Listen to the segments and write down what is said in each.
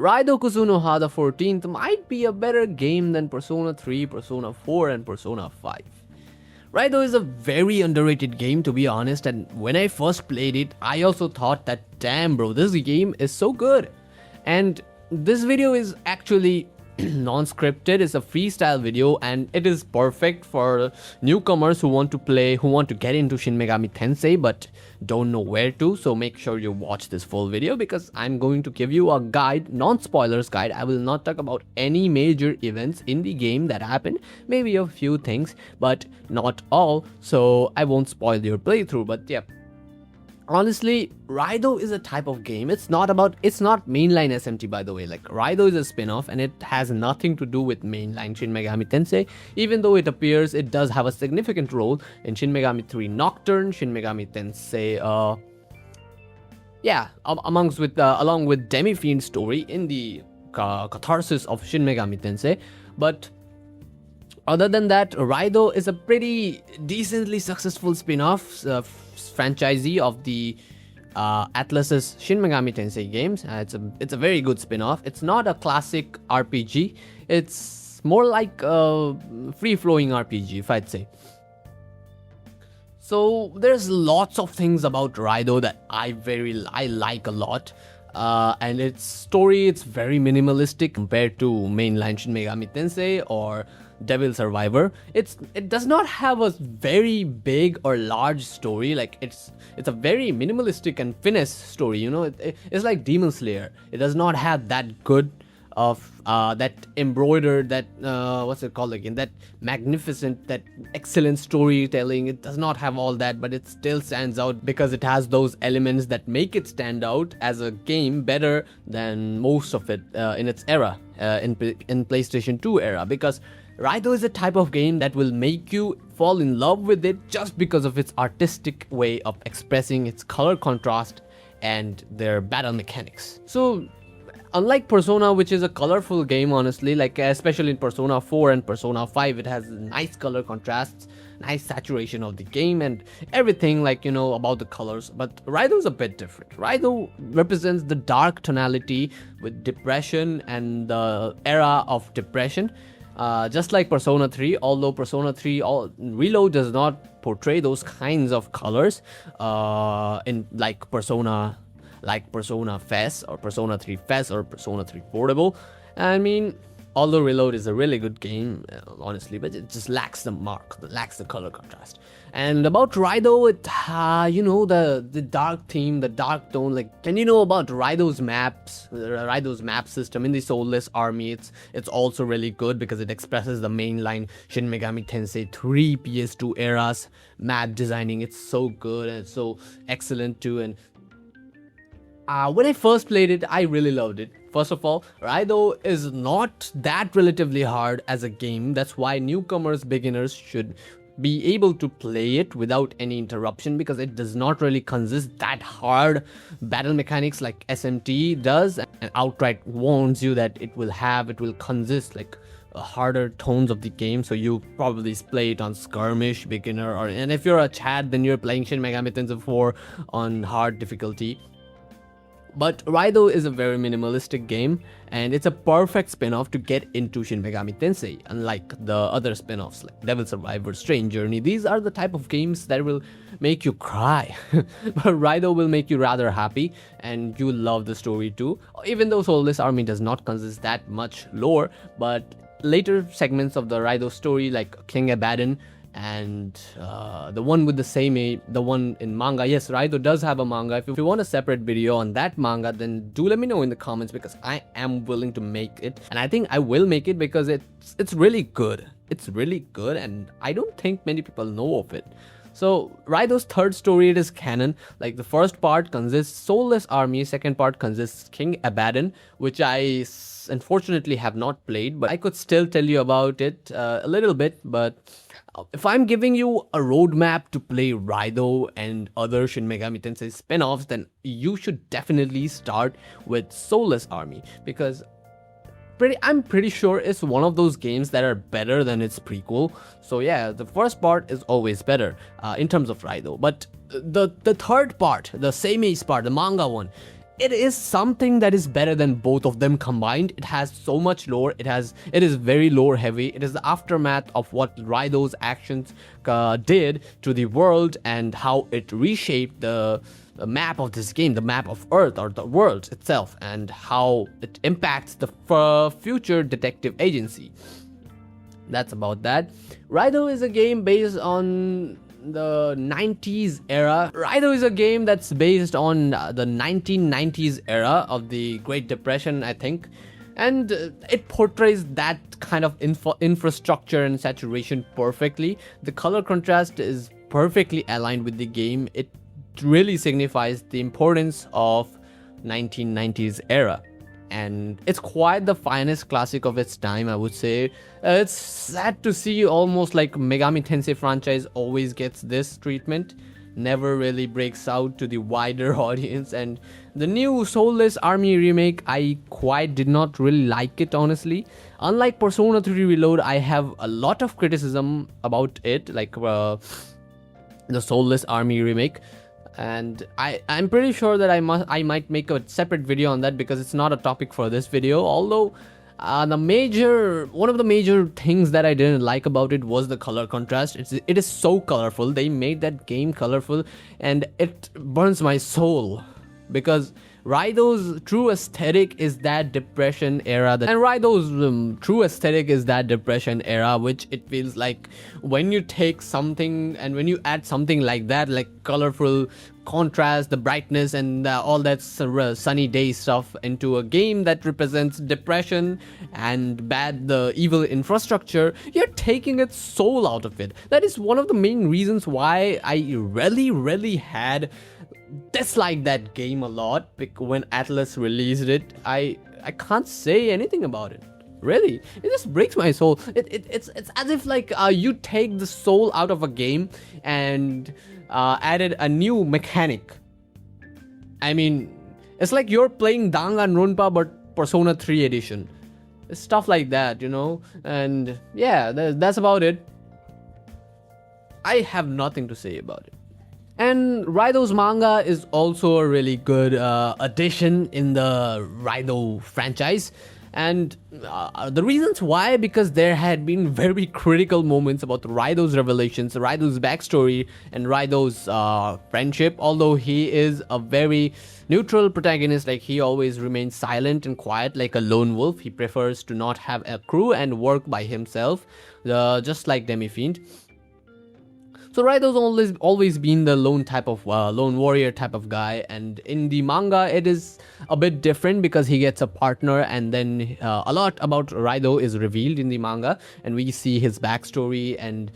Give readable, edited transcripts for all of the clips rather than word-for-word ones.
Raidou Kuzunoha the 14th might be a better game than Persona 3, Persona 4 and Persona 5. Raidou is a very underrated game, to be honest, and when I first played it, I also thought that damn bro, this game is so good. And this video is actually non-scripted, it's a freestyle video, and it is perfect for newcomers who want to play, who want to get into Shin Megami Tensei but don't know where to. So make sure you watch this full video because I'm going to give you a guide, non-spoilers guide. I will not talk about any major events in the game that happened, maybe a few things but not all, so I won't spoil your playthrough. But yeah, honestly, Raidou is a type of game. It's not mainline SMT, by the way. Like, Raidou is a spin-off and it has nothing to do with mainline Shin Megami Tensei. Even though it appears it does have a significant role in Shin Megami 3 Nocturne, Shin Megami Tensei, along with Demi-Fiend's story in the catharsis of Shin Megami Tensei. But other than that, Raidou is a pretty decently successful spin-off franchisee of the Atlus's Shin Megami Tensei games. It's a very good spin-off. It's not a classic RPG. It's more like a free-flowing RPG, if I'd say. So there's lots of things about Raidou that I like a lot. And its story, it's very minimalistic compared to mainline Shin Megami Tensei or Devil Survivor. It does not have a very big or large story. Like, it's a very minimalistic and finesse story, you know. It's like Demon Slayer. It does not have that good of that embroidered, that what's it called again, that magnificent, that excellent storytelling. It does not have all that, but it still stands out because it has those elements that make it stand out as a game better than most of it in its era, in PlayStation 2 era. Because Raidou is a type of game that will make you fall in love with it just because of its artistic way of expressing its color contrast and their battle mechanics. So unlike Persona, which is a colorful game, honestly, like especially in Persona 4 and Persona 5, it has nice color contrasts, nice saturation of the game and everything, like, you know, about the colors. But Raidou is a bit different. Raidou represents the dark tonality with depression and the era of depression. Just like Persona 3, although Persona 3 Reload does not portray those kinds of colors in like Persona FES or Persona 3 FES or Persona 3 Portable. I mean, although Reload is a really good game, honestly, but it just lacks the mark, lacks the color contrast. And about Raidou, it, you know, the dark theme, the dark tone, like, and you know about Raidou's maps, Raidou's map system in the soulless army, it's also really good because it expresses the mainline Shin Megami Tensei 3 PS2 era's map designing. It's so good and it's so excellent too. And when I first played it, I really loved it. First of all, Raidou is not that relatively hard as a game. That's why newcomers, beginners should be able to play it without any interruption, because it does not really consist that hard battle mechanics like SMT does, and outright warns you that it will consist like harder tones of the game. So you probably play it on skirmish, beginner, and if you're a Chad, then you're playing Shin Megami Tensei 4 on hard difficulty. But Raidou is a very minimalistic game, and it's a perfect spin-off to get into Shin Megami Tensei, unlike the other spin-offs like Devil Survivor, Strange Journey. These are the type of games that will make you cry, but Raidou will make you rather happy, and you will love the story too. Even though Soulless Army does not consist that much lore, but later segments of the Raidou story, like King Abaddon, and the one with the one in manga. Yes, Raidou does have a manga. If you want a separate video on that manga, then do let me know in the comments, because I am willing to make it, and I think I will make it because it's really good. It's really good, and I don't think many people know of it. So Raidou's third story, it is canon. Like, the first part consists Soulless Army, second part consists King Abaddon, which I unfortunately have not played, but I could still tell you about it a little bit. But if I'm giving you a roadmap to play Raidou and other Shin Megami Tensei spin-offs, then you should definitely start with Soulless Army, because I'm pretty sure it's one of those games that are better than its prequel. So yeah, the first part is always better in terms of Raidou. But the third part, the Seimeis part, the manga one, it is something that is better than both of them combined. It has so much lore. It is very lore heavy. It is the aftermath of what Raidou's actions did to the world and how it reshaped the map of this game, the map of Earth or the world itself, and how it impacts the future detective agency. That's about that. Raidou is a game based on the 90s era. Raidou is a game that's based on the 1990s era of the Great Depression, I think. And it portrays that kind of infrastructure and saturation perfectly. The color contrast is perfectly aligned with the game. It really signifies the importance of 1990s era. And it's quite the finest classic of its time, I would say. It's sad to see almost like Megami Tensei franchise always gets this treatment, never really breaks out to the wider audience. And the new Soulless Army remake, I quite did not really like it, honestly. Unlike Persona 3 Reload, I have a lot of criticism about it, like the Soulless Army remake. And I'm pretty sure that I might make a separate video on that because it's not a topic for this video. Although one of the major things that I didn't like about it was the color contrast. It is so colorful. They made that game colorful, and it burns my soul because Raidou's true aesthetic is that depression era, which it feels like when you take something and when you add something like that, like colorful contrast, the brightness, and all that sunny day stuff into a game that represents depression and the evil infrastructure, you're taking its soul out of it. That is one of the main reasons why I really had disliked that game a lot. When Atlus released it, I can't say anything about it. Really, it just breaks my soul. It's as if like you take the soul out of a game and added a new mechanic. I mean, it's like you're playing Danganronpa but Persona 3 edition. It's stuff like that, you know. And yeah, that's about it. I have nothing to say about it. And Raidou's manga is also a really good addition in the Raidou franchise. And the reasons why, because there had been very critical moments about Raidou's revelations, Raidou's backstory, and Raidou's friendship. Although he is a very neutral protagonist, like he always remains silent and quiet like a lone wolf. He prefers to not have a crew and work by himself, just like Demi-Fiend. So Raidou's always been the lone warrior type of guy, and in the manga it is a bit different because he gets a partner, and then a lot about Raidou is revealed in the manga, and we see his backstory and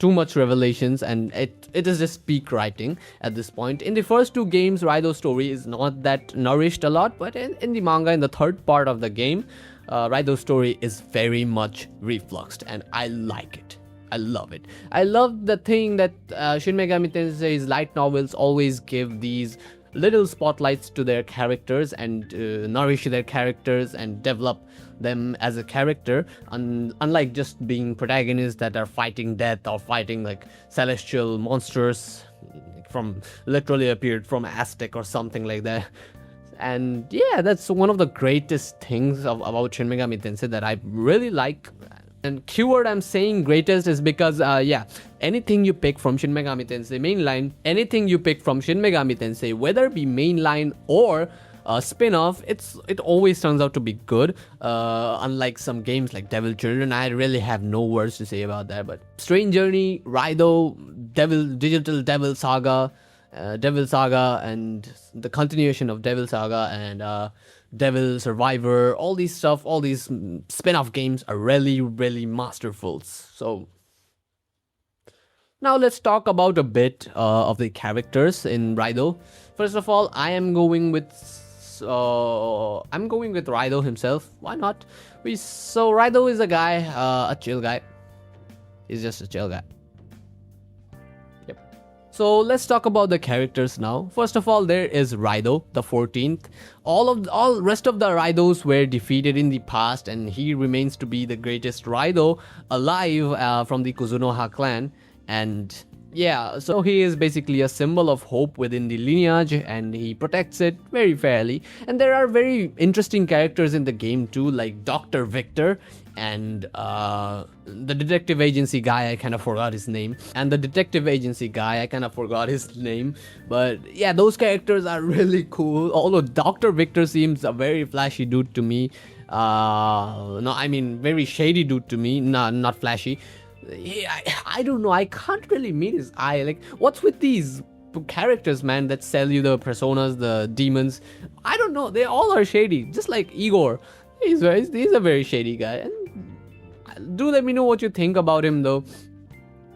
too much revelations, and it is just peak writing at this point. In the first two games, Raidou's story is not that nourished a lot, but in the manga, in the third part of the game, Raidou's story is very much refluxed, and I like it. I love it. I love the thing that Shin Megami Tensei's light novels always give these little spotlights to their characters and nourish their characters and develop them as a character, unlike just being protagonists that are fighting death or fighting like celestial monsters from literally appeared from Aztec or something like that. And yeah, that's one of the greatest things about Shin Megami Tensei that I really like. And keyword I'm saying greatest is because anything you pick from Shin Megami Tensei mainline, whether it be mainline or a spin-off, it always turns out to be good. Unlike some games like Devil Children, I really have no words to say about that. But Strange Journey, Raidou, Digital Devil Saga, and the continuation of Devil Saga, and Devil Survivor, all these spin-off games are really masterful. So now let's talk about a bit of the characters in Raidou. First of all, I'm going with Raidou himself. Why not? So Raidou is a guy, a chill guy. He's just a chill guy. So let's talk about the characters now. First of all, there is Raidou, the 14th. All rest of the Raidous were defeated in the past, and he remains to be the greatest Raidou alive from the Kuzunoha clan. And yeah, so he is basically a symbol of hope within the lineage and he protects it very fairly. And there are very interesting characters in the game too, like Dr. Victor and the detective agency guy, I kind of forgot his name. But yeah, those characters are really cool. Although Dr. Victor seems a very flashy dude to me. No, I mean, very shady dude to me, not flashy. Yeah, I don't know. I can't really meet his eye. Like, what's with these characters, man, that sell you the personas, the demons? I don't know. They all are shady. Just like Igor. He's a very shady guy. And do let me know what you think about him, though.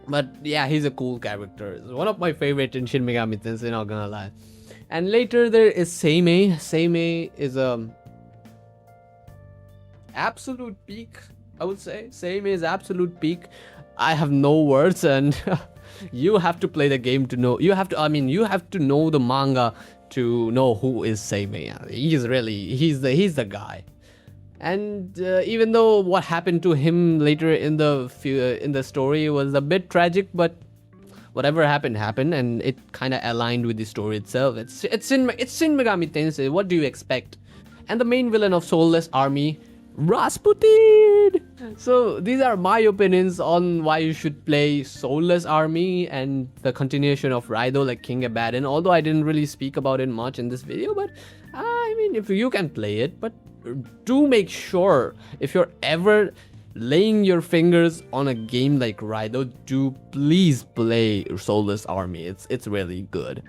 But yeah, he's a cool character. He's one of my favorite in Shin Megami Tensei, not gonna lie. And later there is Seimei. Seimei is a absolute peak, I would say. Seimei is absolute peak. I have no words, and you have to play the game to know. You have to know the manga to know who is Seimei. He's the guy. And even though what happened to him later in the story was a bit tragic, but whatever happened, and it kind of aligned with the story itself. It's Shin Megami Tensei. What do you expect? And the main villain of Soulless Army, Rasputin. So these are my opinions on why you should play Soulless Army and the continuation of Raidou, like King Abaddon. Although I didn't really speak about it much in this video, but I mean, if you can play it, but do make sure, if you're ever laying your fingers on a game like Raidou, do please play Soulless Army. It's really good.